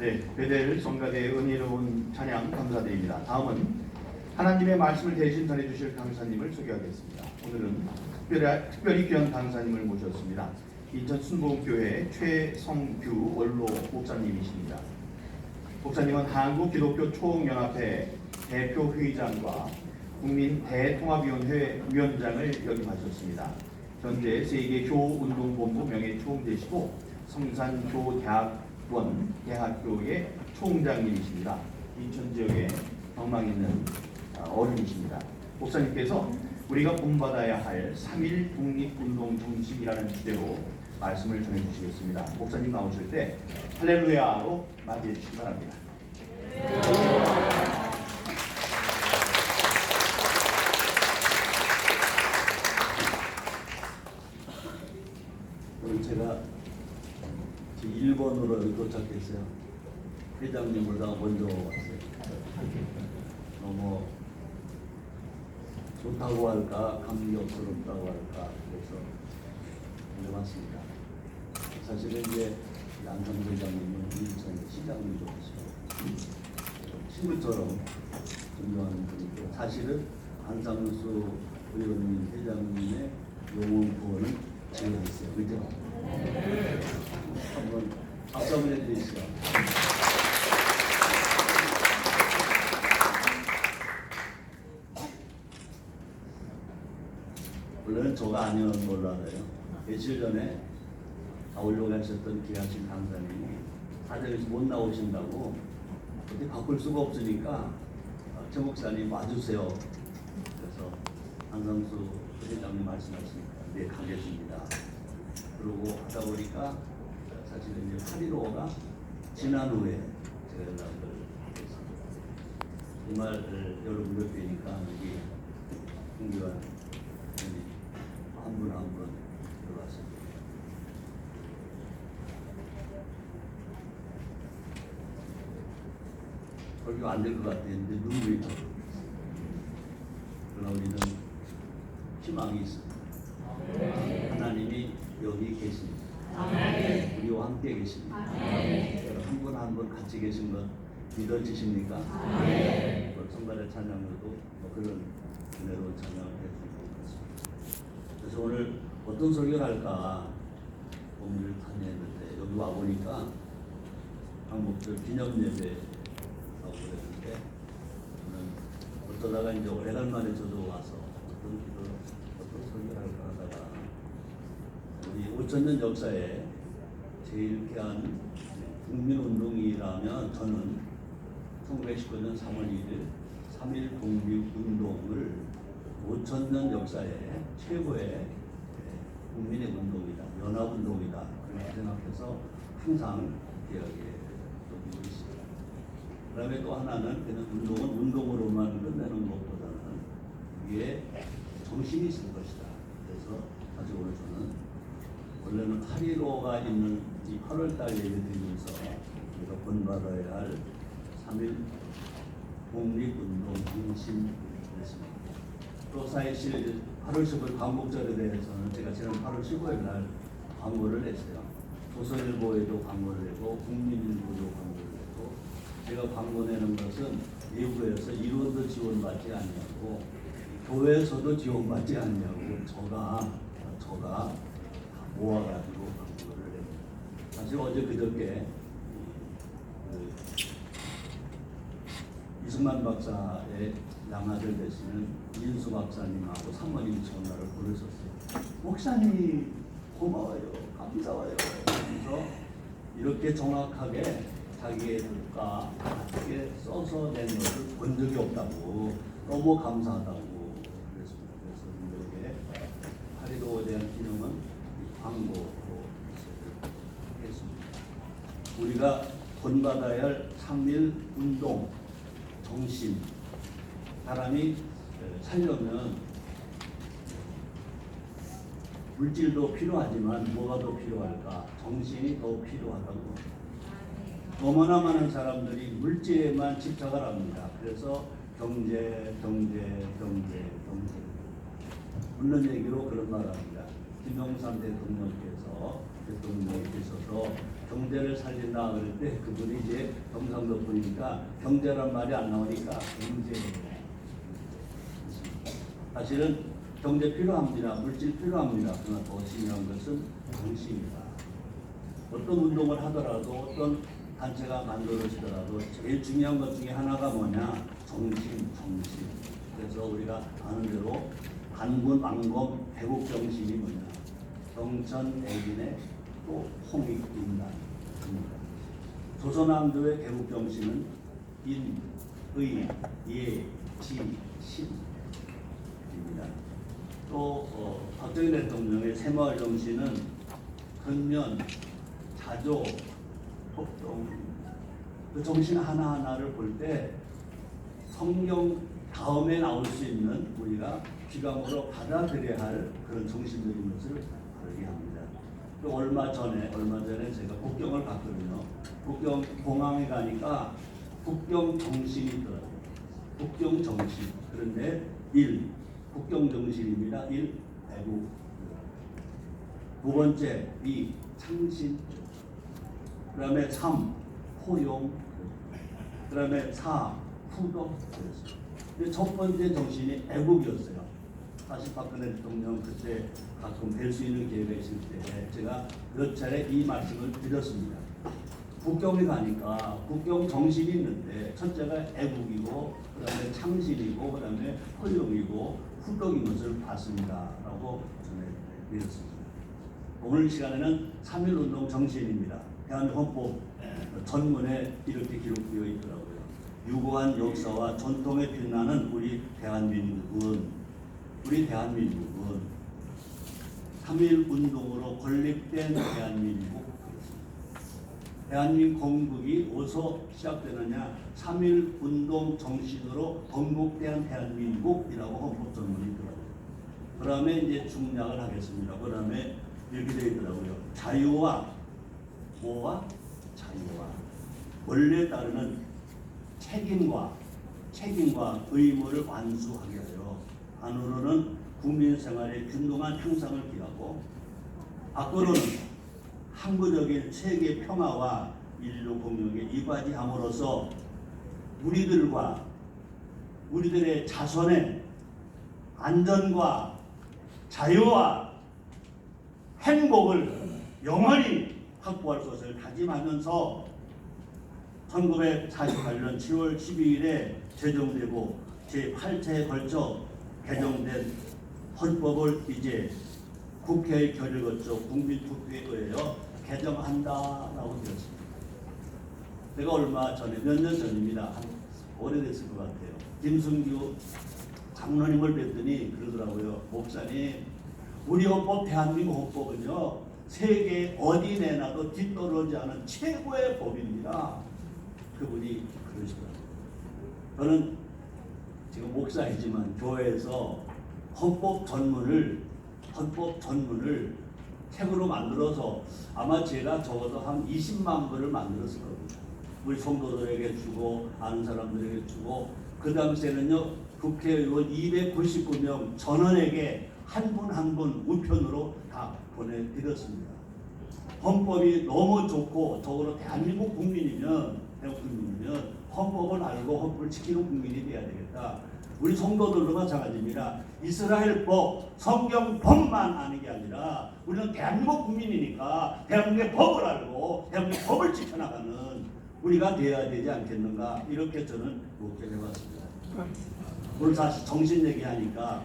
네, 베델 성가대의 은혜로운 찬양 감사드립니다. 다음은 하나님의 말씀을 대신 전해주실 강사님을 소개하겠습니다. 오늘은 특별히 귀한 강사님을 모셨습니다. 인천 순복음교회 최성규 원로 목사님이십니다. 목사님은 한국기독교 총연합회 대표회장과 국민 대통합위원회 위원장을 역임하셨습니다. 현재 세계교운동본부 명예총재시고 성산교대학원 대학교의 총장님이십니다. 인천 지역에 경망 있는 어른이십니다. 목사님께서 우리가 본받아야 할 3.1 독립운동 정신이라는 주제로 말씀을 전해주시겠습니다. 목사님 나오실 때 할렐루야로 맞이해 주시기 바랍니다. 오늘 제가 1번으로 도착했어요. 회장님보다 먼저 왔어요. 너무 좋다고 할까 감격스럽다고 할까 그래서 먼저 왔습니다. 사실은 이제 양성 회장님은 인천 시장님도 하시고 친구처럼 존경하는 분이고 사실은 안상수 의원님 회장님의 용원 구원은 제가 했어요. 그죠? 한번 박수 한번 해주시죠. 원래는 저가 아니었는 걸로 알아요. 며칠 전에 나오려고 하셨던 귀하신 강사님이 사정에서 못 나오신다고 어떻게 바꿀 수가 없으니까 최 목사님 와주세요. 그래서 안상수 회장님 말씀하시니까 네 가겠습니다. 그러고 하다 보니까 사실은 이제 8.15가 지난 후에 제가 연락을 했습니다. 정말 여러분들 뵈니까 여기 공교한 한 분 한 분 들어왔습니다. 설교 안 될 것 같았는데 눈물이 더 그러나 우리는 희망이 있습니다. 하나님이 여기 계십니다. 우리와 함께 계십니다. 한 분 한 분 같이 계신 것 믿어지십니까? 성가대 찬양으로도 그런 은혜로운 찬양을 해주시고 있습니다. 그래서 오늘 어떤 설교를 할까 고민을 많이 했는데 여기 와보니까 한국들 기념예배라고 그랬는데 저는 어쩌다가 이제 오래간만에 저도 와서 어떤 설교를 할까 하다가 우리 5,000년 역사에 제일 귀한 국민운동이라면 저는 1919년 3월 1일 3.1 독립운동을 5,000년 역사에 최고의 국민의 운동이다, 연합운동이다 그렇게 생각해서 항상 기억에 놓고 있습니다. 그 다음에 또 하나는 그냥 운동은 운동으로만 끝내는 것보다는 위에 정신이 있을 것이다. 그래서 사실 오늘 저는 원래는 8.15가 있는 이 8월달 예를 들면서 우리가 본받아야 할 3.1 독립운동 중심이었습니다. 또 사실 8월 15일 광복절에 대해서는 제가 지난 8월 15일 날 광고를 냈어요. 조선일보에도 광고를 내고 국민일보도 광고를 내고 제가 광고 내는 것은 외부에서 이론도 지원받지 않냐고 교회에서도 지원받지 않냐고 저가 모아가지고 광고를 냅니다. 사실 어제 그저께 이승만 박사의 양아들 되시는 인수 박사님하고 사모님 전화를 보내셨어요. 목사님 고마워요, 감사해요. 그래서 이렇게 정확하게 자기가 어떻게 써서 낸 것을 본 적이 없다고 너무 감사하다고 그랬습니다. 그래서 이렇게 8.15에 대한 기념은 광고로 했습니다. 우리가 본받아야 할 3.1 운동 정신, 사람이 살려면 물질도 필요하지만 뭐가 더 필요할까? 정신이 더 필요하다고. 너무나 많은 사람들이 물질에만 집착을 합니다. 그래서 경제 묻는 얘기로 그런 말 합니다. 김영삼 대통령께서 경제를 살린다 그럴 때 그분이 이제 경상도 분이니까 경제란 말이 안 나오니까 경제. 사실은 경제 필요합니다. 물질 필요합니다. 그러나 더 중요한 것은 정신이다. 어떤 운동을 하더라도 어떤 단체가 만들어지더라도 제일 중요한 것 중에 하나가 뭐냐? 정신. 그래서 우리가 아는 대로 반군 왕검 대국 정신이 뭐냐? 경천 대진의 또 홍익인단. 조선왕조의 개국 정신은 인, 의, 예, 지, 신입니다. 또 박정희 대통령의 새마을 정신은 근면, 자조, 법동 그 정신 하나하나를 볼 때 성경 다음에 나올 수 있는 우리가 귀감으로 받아들여야 할 그런 정신적인 것을 알게 합니다. 또 얼마 전에 제가 국경을 갔거든요. 국경 공항에 가니까 국경 정신이 있더라고요. 국경 정신. 그런데 1. 국경 정신입니다. 1. 애국. 두 번째 2. 창신. 그 다음에 3. 포용. 그 다음에 4. 후덕. 근데 첫 번째 정신이 애국이었어요. 사실 박근혜 대통령 그때 가끔 뵐 수 있는 기회가 있을 때 제가 몇 차례 이 말씀을 드렸습니다. 국경에 가니까 국경 정신이 있는데 첫째가 애국이고 그다음에 창신이고 그다음에 포용이고 후덕인 것을 봤습니다. 라고 전해드렸습니다. 오늘 시간에는 3.1운동 정신입니다. 대한헌법 전문에 이렇게 기록되어 있더라고요. 유구한 역사와 전통에 빛나는 우리 대한민국은 3.1운동으로 건립된 대한민국. 대한민국 건국이 어디서 시작되느냐? 3.1운동 정신으로 건국된 대한민국이라고 헌법전문이 있더라고요. 그 다음에 이제 중략을 하겠습니다. 그 다음에 이렇게 되어 있더라고요. 자유와 뭐와? 자유와 원리에 따르는 책임과 의무를 완수하게 하여 안으로는 국민 생활의 균등한 향상을 기하고 밖으로는 항구적인 세계 평화와 인류 공영에 이바지함으로써 우리들의 자손의 안전과 자유와 행복을 영원히 확보할 것을 다짐하면서 1948년 10월 12일에 제정되고 제8차에 걸쳐 개정된 헌법을 이제 국회의 결의를 거쳐 국민투표에 의하여 개정한다라고 되었습니다. 제가 얼마 전에 몇 년 전입니다. 오래됐을 것 같아요. 김승규 장로님을 뵀더니 그러더라고요. 목사님, 우리 헌법 대한민국 헌법은요 세계 어디 내놔도 뒤떨어지지 않은 최고의 법입니다. 그분이 그러시더라고요. 저는 지금 목사이지만 교회에서 헌법 전문을 책으로 만들어서 아마 제가 적어도 한 20만 부를 만들었을 겁니다. 우리 성도들에게 주고 아는 사람들에게 주고 그 당시에는요 국회의원 299명 전원에게 한 분 한 분 우편으로 다 보내드렸습니다. 헌법이 너무 좋고 적어도 대한민국 국민이면 헌법을 알고 헌법을 지키는 국민이 돼야 되겠다. 우리 성도들도 마찬가지입니다. 이스라엘법, 성경법만 아는 게 아니라 우리는 대한민국 국민이니까 대한민국의 법을 알고 대한민국의 법을 지켜나가는 우리가 돼야 되지 않겠는가 이렇게 저는 목표를 해봤습니다. 오늘 사실 정신 얘기하니까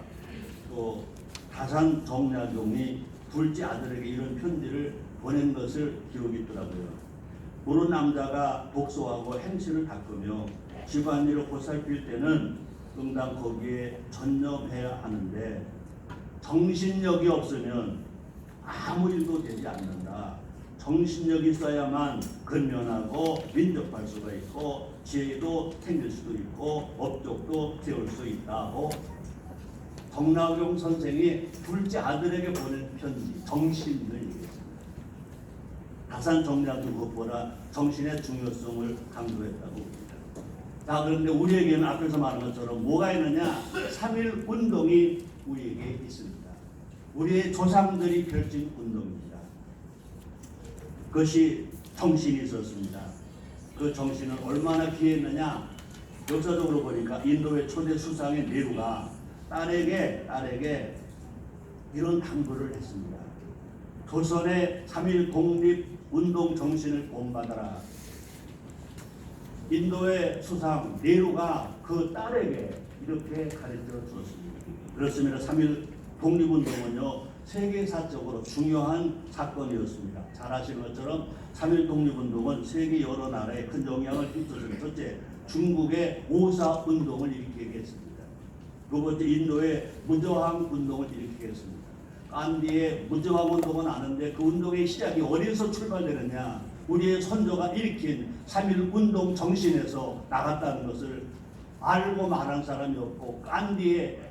또 다산 정약용이 둘째 아들에게 이런 편지를 보낸 것을 기록이 있더라고요. 모르는 남자가 독서하고 행실을 닦으며 집안일을 보살필 때는 응당 거기에 전념해야 하는데 정신력이 없으면 아무 일도 되지 않는다. 정신력이 있어야만 근면하고 민족할 수가 있고 지혜도 생길 수도 있고 업적도 세울 수 있다고 정약용 선생이 둘째 아들에게 보낸 편지 정신을 얘기했습니다. 다산 정약용 그것보다 정신의 중요성을 강조했다고 봅니다. 자, 그런데 우리에게는 앞에서 말한 것처럼 뭐가 있느냐? 3.1운동이 우리에게 있습니다. 우리의 조상들이 펼친 운동입니다. 그것이 정신이 있었습니다. 그 정신은 얼마나 귀했느냐. 역사적으로 보니까 인도의 초대 수상의 네루가 딸에게 이런 당부를 했습니다. 조선의 3.1 독립운동 정신을 본받아라. 인도의 수상 네루가 그 딸에게 이렇게 가르쳐 주었습니다. 그렇습니다. 3.1 독립운동은요, 세계사적으로 중요한 사건이었습니다. 잘 아시는 것처럼 3.1 독립운동은 세계 여러 나라에 큰 영향을 끼쳤습니다. 첫째, 중국의 오사운동을 일으키게 했습니다. 두 번째, 인도의 무저항운동을 일으키게 했습니다. 간디의 무저항운동은 아는데 그 운동의 시작이 어디서 출발되느냐? 우리의 선조가 일으킨 3.1 운동 정신에서 나갔다는 것을 알고 말한 사람이 없고 간디의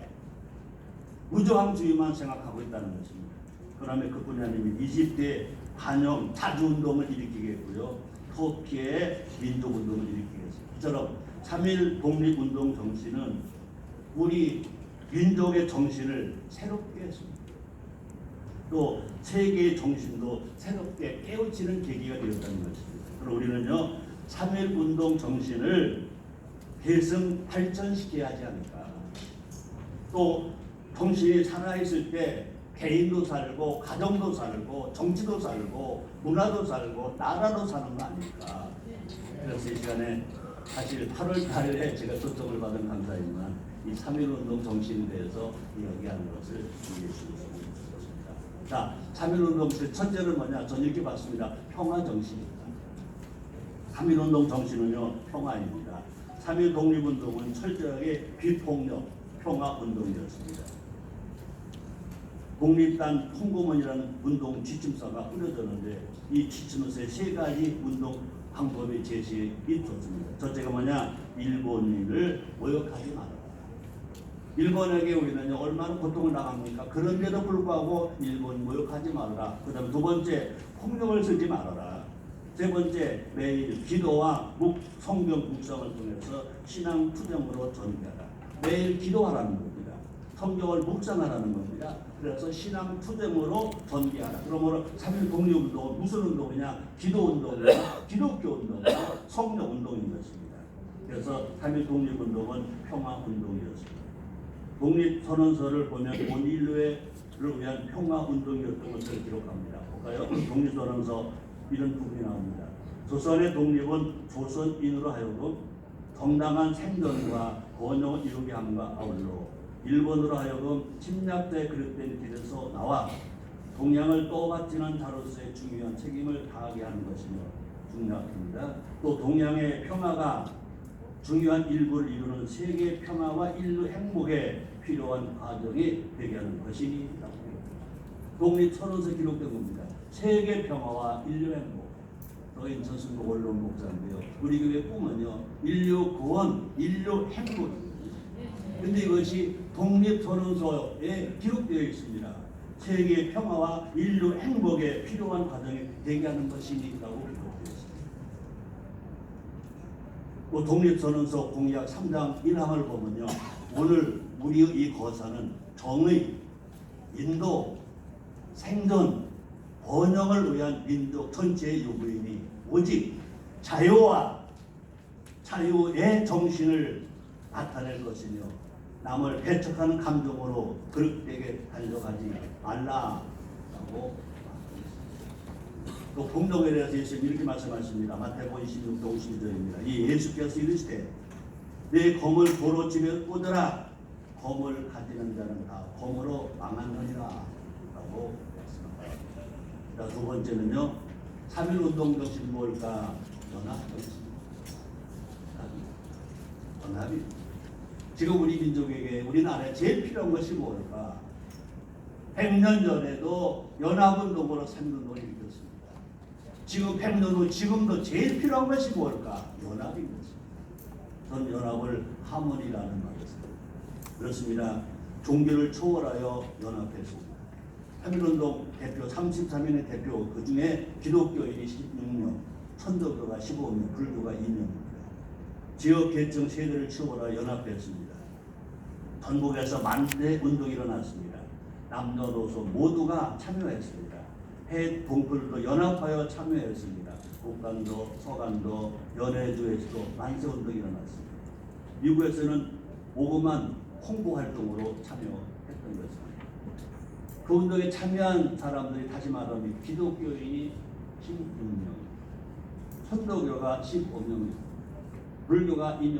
무저항주의만 생각하고 있다는 것입니다. 그다음에 그뿐이 아니면 이집트의 반영 자주운동을 일으키게 했고요. 터키의 민족운동을 일으키게 했습니다. 이처럼 3.1 독립운동 정신은 우리 민족의 정신을 새롭게 했습니다. 또 세계의 정신도 새롭게 깨우치는 계기가 되었다는 것입니다. 그럼 우리는요, 3.1 운동 정신을 계승 발전시켜야 하지 않을까. 또 정신이 살아있을 때 개인도 살고 가정도 살고 정치도 살고 문화도 살고 나라도 사는 거 아닐까. 그래서 이 시간에 사실 8월 달에 제가 초청을 받은 강사이지만 이 3.1 운동 정신에 대해서 이야기하는 것을 준비해 주셨습니다. 자, 3.1 운동 첫째는 뭐냐? 전 이렇게 봤습니다. 평화 정신입니다. 3.1 운동 정신은요, 평화입니다. 3.1 독립운동은 철저하게 비폭력 평화 운동이었습니다. 독립단 통고문이라는 운동 지침서가 뿌려졌는데 이 지침서에 세 가지 운동 방법이 제시해 있었습니다. 첫째가 뭐냐? 일본인을 모욕하지 말아라. 일본에게 우리는 얼마나 고통을 당합니까? 그런데도 불구하고 일본 모욕하지 말아라. 그 다음에 두 번째, 폭력을 쓰지 말아라. 세 번째, 매일 기도와 성경 묵상을 통해서 신앙 투쟁으로 전개하라. 매일 기도하라는 겁니다. 성경을 묵상하라는 겁니다. 그래서 신앙 투쟁으로 전개하라. 그러므로 3.1 독립운동은 무슨 운동이냐? 기도운동이냐? 기독교 운동이냐? 성령 운동인 것입니다. 그래서 3.1 독립운동은 평화운동이었습니다. 독립선언서를 보면 온 인류를 위한 평화운동이었던 것을 기록합니다. 볼까요? 독립선언서 이런 부분이 나옵니다. 조선의 독립은 조선인으로 하여금 정당한 생존과 번영을 이루게 함과 아울러 일본으로 하여금 침략자에 그릇된 길에서 나와 동양을 떠받치는 자로서의 중요한 책임을 다하게 하는 것이며 중요합니다. 또 동양의 평화가 중요한 일부를 이루는 세계 평화와 인류 행복에 필요한 과정이 되게 하는 것이라고 독립선언서에 기록된 겁니다. 세계 평화와 인류 행복. 저희 전순복 원론 목사인데요. 우리 교회 꿈은요, 인류 구원, 인류 행복입니다. 근데 이것이 독립선언서에 기록되어 있습니다. 세계 평화와 인류 행복에 필요한 과정이 되게 하는 것이라고 기록되어 있습니다. 또 독립선언서 공약 3장 1항을 보면요, 오늘 우리의 이 거사는 정의, 인도, 생존, 번영을 위한 민족 전체의 요구이니 오직 자유의 정신을 나타낼 것이며 남을 배척하는 감정으로 그릇되게 달려가지 말라라고 또 공동에 대해서 예수님 이렇게 말씀하십니다. 마태복음 26장 52절입니다. 이 예수께서 이르시되 내 검을 도로 집에 꽂으라. 검을 가지는 자는 다 검으로 망하느니라 라고 말씀합니다. 두 번째는요, 3.1 운동 정신이 뭘까? 연합이. 지금 우리 민족에게 우리나라에 제일 필요한 것이 뭘까? 100년 전에도 연합운동으로 3.1 운동을 일으켰습니다. 지금 100년 후 지금도 제일 필요한 것이 뭘까? 연합인 것입니다. 전 연합을 하모니라는 말을 씁니다. 그렇습니다. 종교를 초월하여 연합했습니다. 3.1운동 대표 33인의 대표, 그 중에 기독교인이 16명, 천도교가 15명, 불교가 2명입니다. 지역 계층 세대를 초월하여 연합했습니다. 전국에서 만대 운동이 일어났습니다. 남녀노소 모두가 참여했습니다. 해 동풀도 연합하여 참여했습니다. 북간도, 서간도, 연해주에서도 만세운동이 일어났습니다. 미국에서는 오금한 홍보활동으로 참여했던 것입니다. 그 운동에 참여한 사람들이 다시 말하면 기독교인이 16명, 천도교가 15명, 불교가 2명,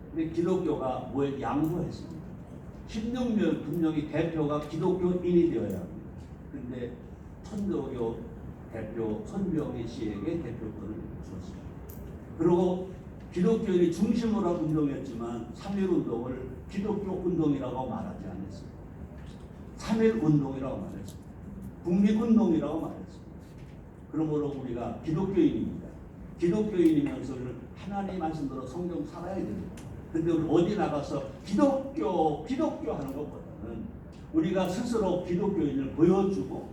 근데 기독교가 뭐에 양보했습니다. 16명 분명히 대표가 기독교인이 되어야 합니다. 근데 천도교 대표 손병희 씨에게 대표권을 주었습니다. 그리고 기독교인이 중심으로 한 운동이었지만 3.1운동을 기독교 운동이라고 말하지 않았습니다. 3.1운동이라고 말했습니다. 국민운동이라고 말했습니다. 그러므로 우리가 기독교인입니다. 기독교인이면서 하나님 말씀대로 성경 살아야 됩니다. 근데 우리 어디 나가서 기독교 하는 것보다는 우리가 스스로 기독교인을 보여주고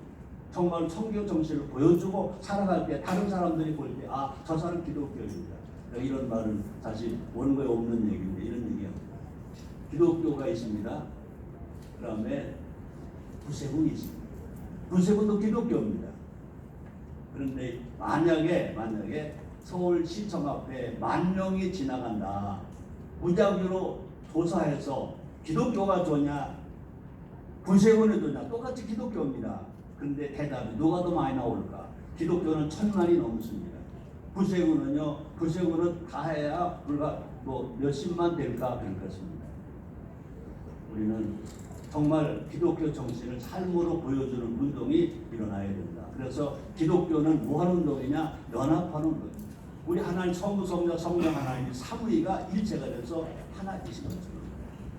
정말 성경 정신을 보여주고 살아갈 때 다른 사람들이 볼 때 아, 저 사람 기독교인이다. 이런 말은 사실 원고에 없는 얘기인데 이런 얘기합니다. 기독교가 있습니다. 그 다음에 구세군이 있습니다. 구세군도 기독교입니다. 그런데 만약에 서울시청 앞에 10,000명이 지나간다. 무작위로 조사해서 기독교가 좋냐 구세군이 좋냐 똑같이 기독교입니다. 그런데 대답이 누가 더 많이 나올까? 기독교는 1,000만이 넘습니다. 구세군은 다 해야 불과 몇십만 될까 그럴 것입니다. 우리는 정말 기독교 정신을 삶으로 보여주는 운동이 일어나야 된다. 그래서 기독교는 뭐 하는 운동이냐? 연합하는 운동입니다. 우리 하나님 성부, 성령 하나님이 삼위가 일체가 돼서 하나이신 것입니다.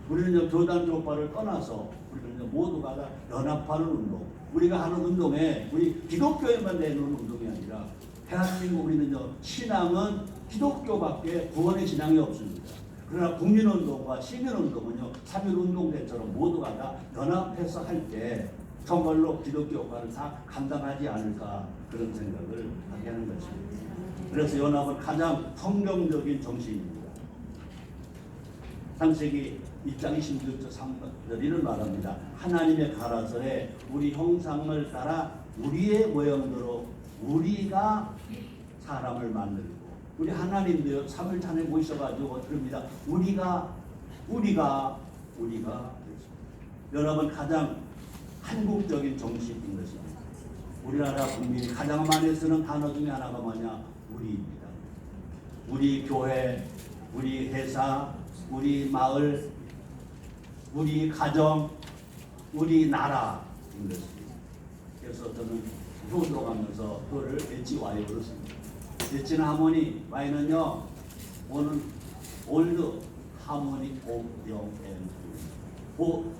우리는 교단 교파를 떠나서 우리는 모두가 다 연합하는 운동. 우리가 하는 운동에 우리 기독교에만 내는 운동이 아니라 대한민국 우리는 신앙은 기독교밖에 구원의 신앙이 없습니다. 그러나 국민운동과 시민운동은요 3.1운동 때처럼 모두가 다 연합해서 할 때 정말로 기독교 역할을 다 감당하지 않을까 그런 생각을 하게 하는 것입니다. 그래서 연합은 가장 성경적인 정신입니다. 창세기 1장 26절 3절 이런 말합니다. 하나님의 가라사대 우리 형상을 따라 우리의 모형대로 우리가 사람을 만들고 우리 하나님도요 3일찬에 모셔가지고 그럽니다. 우리가 연합은 가장 한국적인 정신인 것입니다. 우리나라 국민이 가장 많이 쓰는 단어 중에 하나가 뭐냐? 우리입니다. 우리 교회, 우리 회사, 우리 마을, 우리 가정, 우리 나라인 것입니다. 그래서 저는 효도 가면서 그거를 엣지와이 그렇습니다. 엣지는 하모니, 와이는요 오는 올드 하모니 오영 앤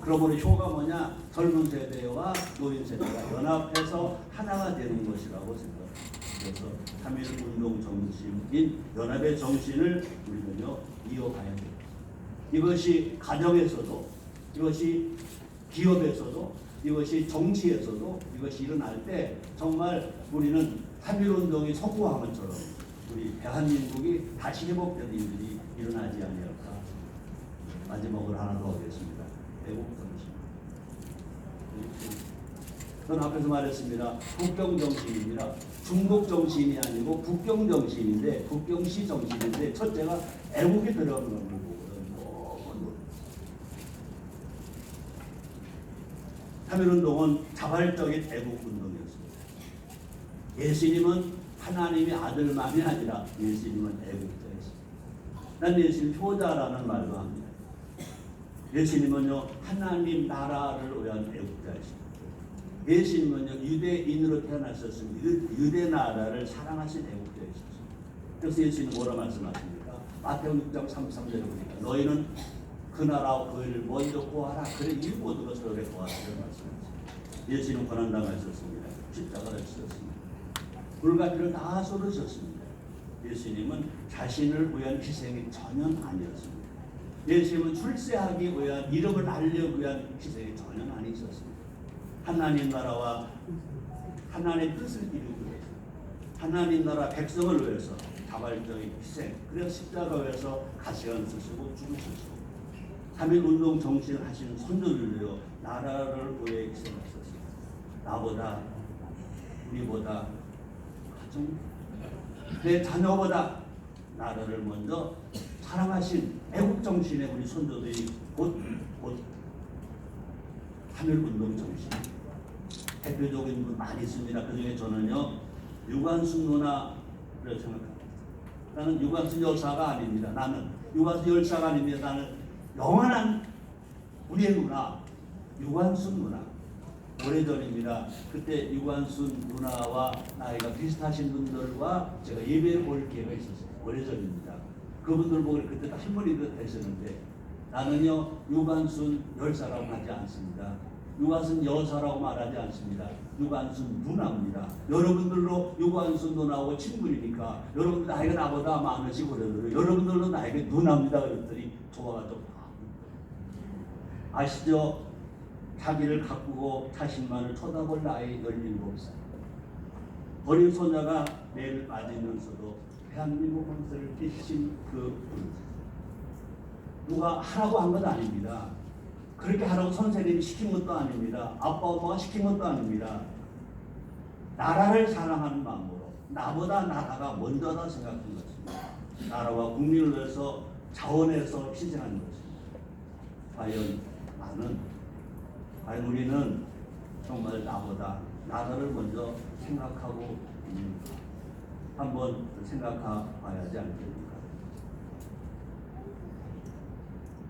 그러므로 효가 뭐냐? 젊은 세대와 노인 세대가 연합해서 하나가 되는 것이라고 생각합니다. 그래서 3.1운동 정신인 연합의 정신을 우리는요 이어가야 됩니다. 이것이 가정에서도 이것이 기업에서도 이것이 정치에서도 이것이 일어날 때 정말 우리는 3.1운동이 성공한 것처럼 우리 대한민국이 다시 회복되는 일들이 일어나지 아니할까. 마지막으로 하나 더 하겠습니다. 애국 정신. 저는 앞에서 말했습니다. 국경 정신입니다. 중국 정신이 아니고 국경 정신인데 국경시 정신인데 첫째가 애국이 들어가는 걸 보거든요. 3.1운동은 자발적인 애국 운동이었습니다. 예수님은 하나님의 아들만이 아니라 예수님은 애국자였습니다. 난 예수님 효자라는 말도 합니다. 예수님은요 하나님 나라를 위한 애국자이십니다. 예수님은요 유대인으로 태어나셨습니다. 유대 나라를 사랑하신 애국자이십니다. 그래서 예수님은 뭐라 말씀하십니까? 마태오 6장 33절에 보니까 너희는 그 나라와 그 일을 먼저 구하라. 그래 이 모든 것을 너희 구하라. 이런 말씀하십니다. 예수님은 고난당하셨습니다. 십자가를 지셨습니다. 불가피를 다 쏟으셨습니다. 예수님은 자신을 위한 희생이 전혀 아니었습니다. 예수님은 출세하기 위한 이름을 알리기 위한 희생이 전혀 아니 있었습니다. 하나님 나라와 하나님의 뜻을 이루기 위해서 하나님 나라 백성을 위해서 자발적인 희생 그래서 십자가에서 가시관 쓰시고 죽으셨고 3.1운동 정신을 하시는 선조들도요, 나라를 위해 희생하셨습니다. 나보다, 우리보다, 가정, 내 자녀보다 나라를 먼저 사랑하신 애국 정신의 우리 선조들이 곧 3.1운동 정신. 대표적인 분 많이 있습니다. 그 중에 저는요, 유관순 누나를 생각합니다. 나는 유관순 열사가 아닙니다. 나는 유관순 열사가 아닙니다. 나는 영원한 우리의 누나, 유관순 누나. 오래전입니다. 그때 유관순 누나와 나이가 비슷하신 분들과 제가 예배를 볼 기회가 있었어요. 오래전입니다. 그분들 보고 그때 할머니도 되셨는데, 나는요, 유관순 열사라고 하지 않습니다. 유관순 여사라고 말하지 않습니다. 유관순 누나입니다. 여러분들로 유관순 누나하고 친구니까 여러분들 나이가 나보다 많으시고 그러더라고요. 여러분들로 나에게 누나입니다. 그랬더니 좋아가지고 아시죠? 자기를 가꾸고 자신만을 쳐다볼 나이 17살. 어린 소녀가 매를 맞으면서도 대한민국 헌세를 빚신 그 분. 누가 하라고 한 건 아닙니다. 그렇게 하라고 선생님이 시킨 것도 아닙니다. 아빠 엄마가 시킨 것도 아닙니다. 나라를 사랑하는 마음으로 나보다 나라가 먼저다 생각한 것입니다. 나라와 국민을 위해서 자원해서 희생하는 것입니다. 과연 우리는 정말 나보다 나라를 먼저 생각하고 있는가? 한번 생각해 봐야지 않겠습니까?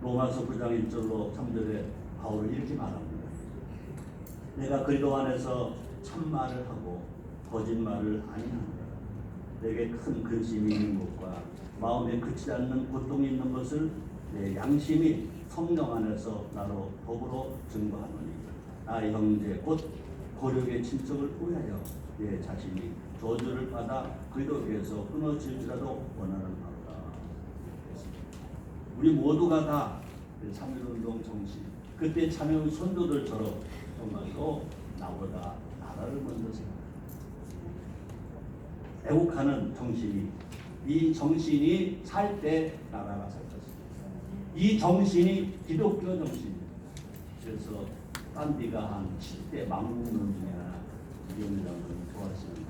로마서 9장 1절로 3절에 바울은 이렇게 말합니다. 내가 그리스도 안에서 참말을 하고 거짓말을 아니하노라. 내게 큰 근심이 있는 것과 마음에 그치지 않는 고통이 있는 것을 내 양심이 성령 안에서 나로 더불어 증거하노니 나의 형제 곧 고력의 친척을 후회하여 내 자신이 저주를 받아 그리스도에게서 끊어질지라도 원하는 바로다. 우리 모두가 다 3.1운동 정신, 그때 참여한 선조들처럼 정말로 나보다 나라를 먼저 생각합니다. 애국하는 정신이, 이 정신이 살 때 나라가 살 것입니다. 이 정신이 기독교 정신입니다. 그래서 깐디가 한 7대 망국론 중에 하나, 이영장은 좋아하시는데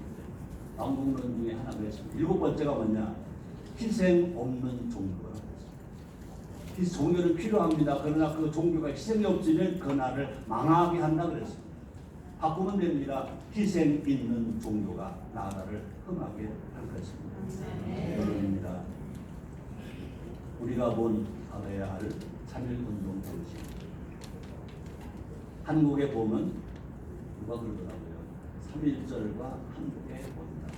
망국론 중에 하나가 있습니다. 7번째가 뭐냐? 희생 없는 종교라고 했습니다. 종교는 필요합니다. 그러나 그 종교가 희생이 없으면 그 나라를 망하게 한다 그랬습니다. 바꾸면 됩니다. 희생 있는 종교가 나라를 흥하게 할 것입니다. 여러분입니다. 우리가 알아야 할 3.1운동 정신. 한국에 보면 누가 그러더라고요. 3.1절과 함께 본다.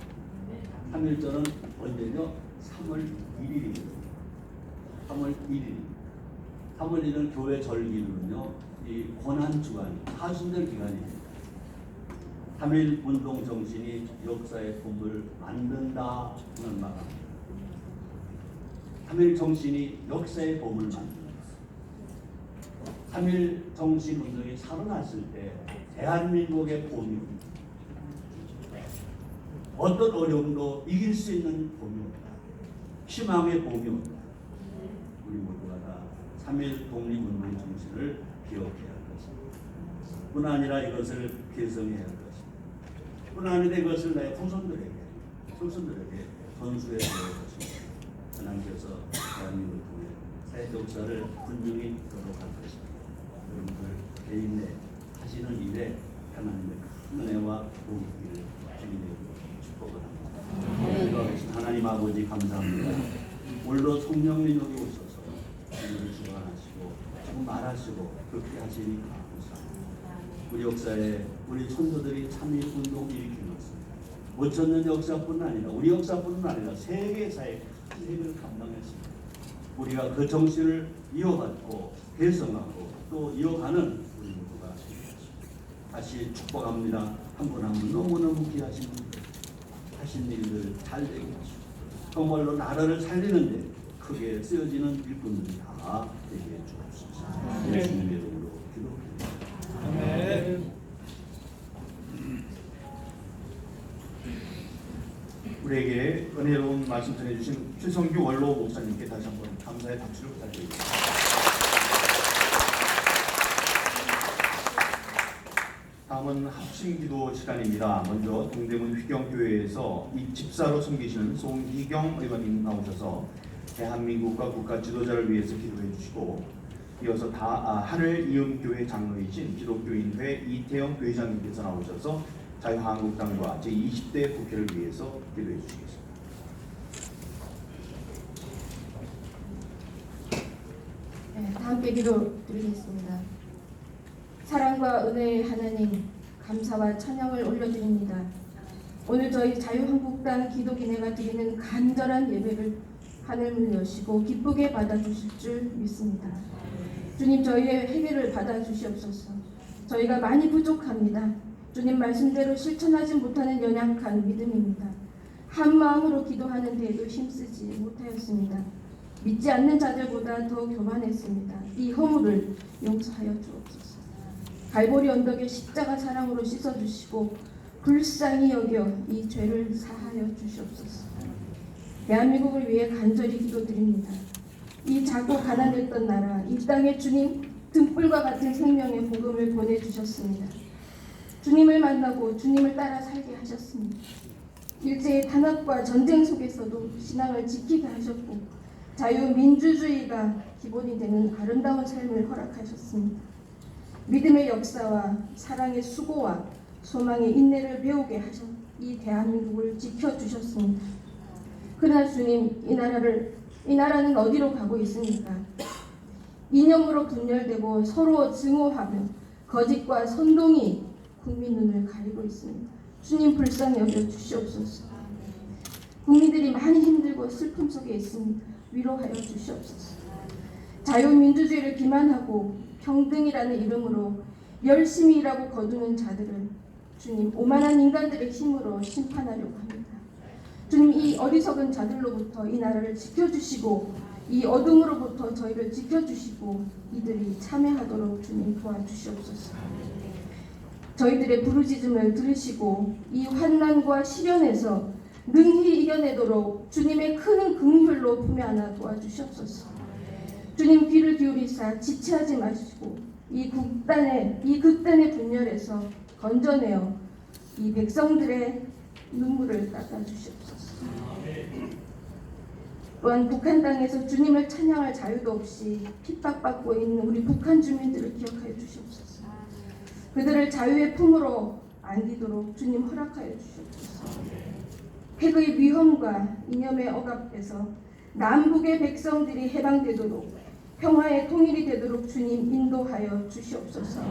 3.1절은 언제죠? 3월 1일입니다. 3월 1일. 3월 1일은 교회 절기는요, 이 고난주간, 하순절 기간입니다. 3.1운동 정신이 역사의 봄을 만든다는 말합니다. 3.1 정신이 역사의 봄을 만듭니다. 3.1 정신 운동이 살아났을 때 대한민국의 봄입니다. 어떤 어려움도 이길 수 있는 봄입니다. 희망의 봄입니다. 우리 모두가 다 3.1 독립운동 정신을 기억해야 할 것입니다. 뿐 아니라 이것을 개성해야 할 것입니다. 뿐 아니라 이것을 내 후손들에게 전수해 줄 것입니다. 하나님께서 대한민국을 통해 새 역사를 분명히 이끌어 갈 것입니다. 여러분들 개인의 하시는 일에 하나님의 큰 은혜와 복이 있기를 주님의 축복을 합니다. 하나님 아버지 감사합니다. 오늘도 성령님 여기 오셔서 우리를 주관하시고 조금 말하시고 그렇게 하시니 감사합니다. 우리 역사에 우리 선조들이 3.1운동 일으킨 것입니다. 5,000년 역사뿐 아니라 우리 역사뿐 아니라 세계사의 세계를 감당했습니다. 우리가 그 정신을 이어받고 개성하고 또 이어가는 우리 모두가 되겠습니다. 다시 축복합니다. 한 분 한 분 너무너무 귀하신 분들 하신 일들 잘 되게 하시고 정말로 나라를 살리는데 크게 쓰여지는 일꾼들이 다 되게 해주옵소서. 예수님의 이름으로 기도합니다. 아멘. 우리에게 은혜로운 말씀 전해주신 최성규 원로 목사님께 다시 한번 감사의 박수를 부탁드립니다. 4번 합심기도 시간입니다. 먼저 동대문 휘경교회에서 이 집사로 섬기시는 송희경 의원님 나오셔서 대한민국과 국가 지도자를 위해서 기도해 주시고, 이어서 하늘이음교회 장로이신 기독교인회 이태영 회장님께서 나오셔서 자유한국당과 제20대 국회를 위해서 기도해 주시겠습니다. 네, 다 함께 기도드리겠습니다. 사랑과 은혜의 하나님, 감사와 찬양을 올려드립니다. 오늘 저희 자유한국당 기도기내가 드리는 간절한 예배를 하늘문 여시고 기쁘게 받아주실 줄 믿습니다. 주님, 저희의 회개를 받아주시옵소서. 저희가 많이 부족합니다. 주님 말씀대로 실천하지 못하는 연약한 믿음입니다. 한 마음으로 기도하는 데에도 힘쓰지 못하였습니다. 믿지 않는 자들보다 더 교만했습니다. 이 허물을 용서하여 주옵소서. 갈보리 언덕의 십자가 사랑으로 씻어주시고 불쌍히 여겨 이 죄를 사하여 주시옵소서. 대한민국을 위해 간절히 기도드립니다. 이 작고 가난했던 나라, 이 땅에 주님 등불과 같은 생명의 복음을 보내주셨습니다. 주님을 만나고 주님을 따라 살게 하셨습니다. 일제의 탄압과 전쟁 속에서도 신앙을 지키게 하셨고 자유민주주의가 기본이 되는 아름다운 삶을 허락하셨습니다. 믿음의 역사와 사랑의 수고와 소망의 인내를 배우게 하셔 이 대한민국을 지켜주셨습니다. 그러나 주님, 이 나라는 어디로 가고 있습니까? 이념으로 분열되고 서로 증오하며 거짓과 선동이 국민 눈을 가리고 있습니다. 주님, 불쌍히 여겨 주시옵소서. 국민들이 많이 힘들고 슬픔 속에 있습니다. 위로하여 주시옵소서. 자유민주주의를 기만하고 평등이라는 이름으로 열심히 일하고 거두는 자들을 주님, 오만한 인간들의 힘으로 심판하려고 합니다. 주님, 이 어리석은 자들로부터 이 나라를 지켜주시고 이 어둠으로부터 저희를 지켜주시고 이들이 참여하도록 주님 도와주시옵소서. 저희들의 부르짖음을 들으시고 이 환난과 시련에서 능히 이겨내도록 주님의 큰 긍휼로 품에 안아 도와주시옵소서. 주님, 귀를 기울이사 지체하지 마시고 이 극단의 분열에서 건져내어 이 백성들의 눈물을 닦아주시옵소서. 또한 북한 땅에서 주님을 찬양할 자유도 없이 핍박받고 있는 우리 북한 주민들을 기억하여 주시옵소서. 그들을 자유의 품으로 안기도록 주님 허락하여 주시옵소서. 핵의 위험과 이념의 억압에서 남북의 백성들이 해방되도록 평화의 통일이 되도록 주님 인도하여 주시옵소서.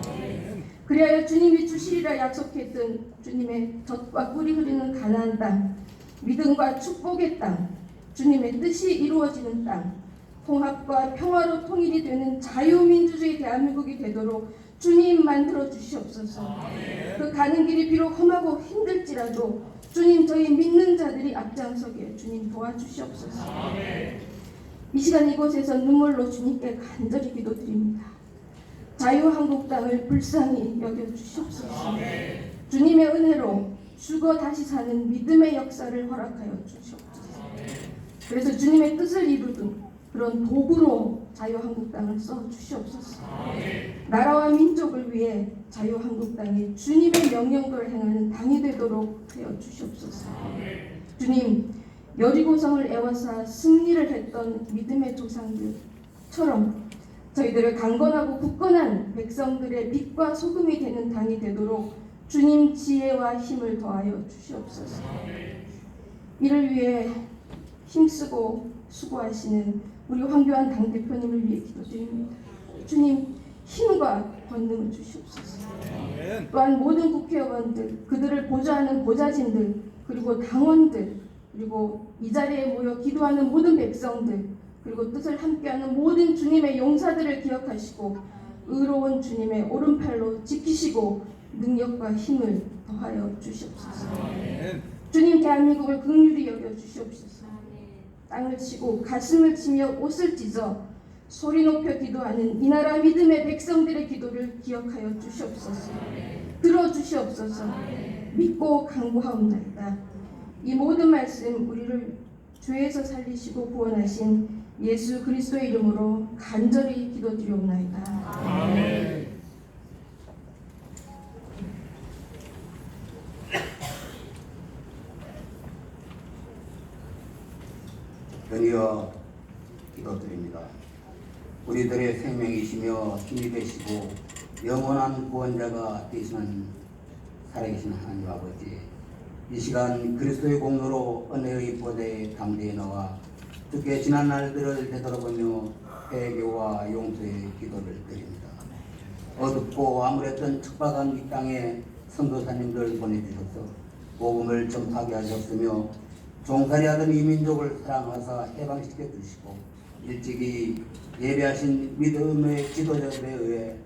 그리하여 주님이 주시리라 약속했던 주님의 젖과 꿀이 흐르는 가나안 땅, 믿음과 축복의 땅, 주님의 뜻이 이루어지는 땅, 통합과 평화로 통일이 되는 자유민주주의 대한민국이 되도록 주님 만들어 주시옵소서. 그 가는 길이 비록 험하고 힘들지라도 주님, 저희 믿는 자들이 앞장서게 주님 도와주시옵소서. 이 시간 이곳에서 눈물로 주님께 간절히 기도드립니다. 자유한국당을 불쌍히 여겨주시옵소서. 주님의 은혜로 죽어 다시 사는 믿음의 역사를 허락하여 주시옵소서. 그래서 주님의 뜻을 이루는 그런 도구로 자유한국당을 써주시옵소서. 나라와 민족을 위해 자유한국당이 주님의 명령대로 행하는 당이 되도록 하여 주시옵소서. 주님, 여리고성을 애워싸 승리를 했던 믿음의 조상들처럼 저희들을 강건하고 굳건한 백성들의 빛과 소금이 되는 당이 되도록 주님 지혜와 힘을 더하여 주시옵소서. 이를 위해 힘쓰고 수고하시는 우리 황교안 당대표님을 위해 기도드립니다. 주님, 힘과 권능을 주시옵소서. 또한 모든 국회의원들, 그들을 보좌하는 보좌진들, 그리고 당원들, 그리고 이 자리에 모여 기도하는 모든 백성들, 그리고 뜻을 함께하는 모든 주님의 용사들을 기억하시고 의로운 주님의 오른팔로 지키시고 능력과 힘을 더하여 주시옵소서. 주님, 대한민국을 긍휼히 여겨 주시옵소서. 땅을 치고 가슴을 치며 옷을 찢어 소리 높여 기도하는 이 나라 믿음의 백성들의 기도를 기억하여 주시옵소서. 들어주시옵소서. 믿고 간구하옵나이다. 이 모든 말씀 우리를 죄에서 살리시고 구원하신 예수 그리스도의 이름으로 간절히 기도드리옵나이다. 아멘. 우리들의 생명이시며 힘이 되시고 영원한 구원자가 되시는 살아계신 하나님 아버지, 이 시간 그리스도의 공로로 은혜의 보좌에 담대히 나와 주께 지난 날들을 되돌아보며 회개와 용서의 기도를 드립니다. 어둡고 암울했던 척박한 이 땅에 선교사님들 보내주셔서 복음을 전파하게 하셨으며 종살이하던 이 민족을 사랑하사 해방시켜 주시고 일찍이 예배하신 믿음의 지도자들에 의해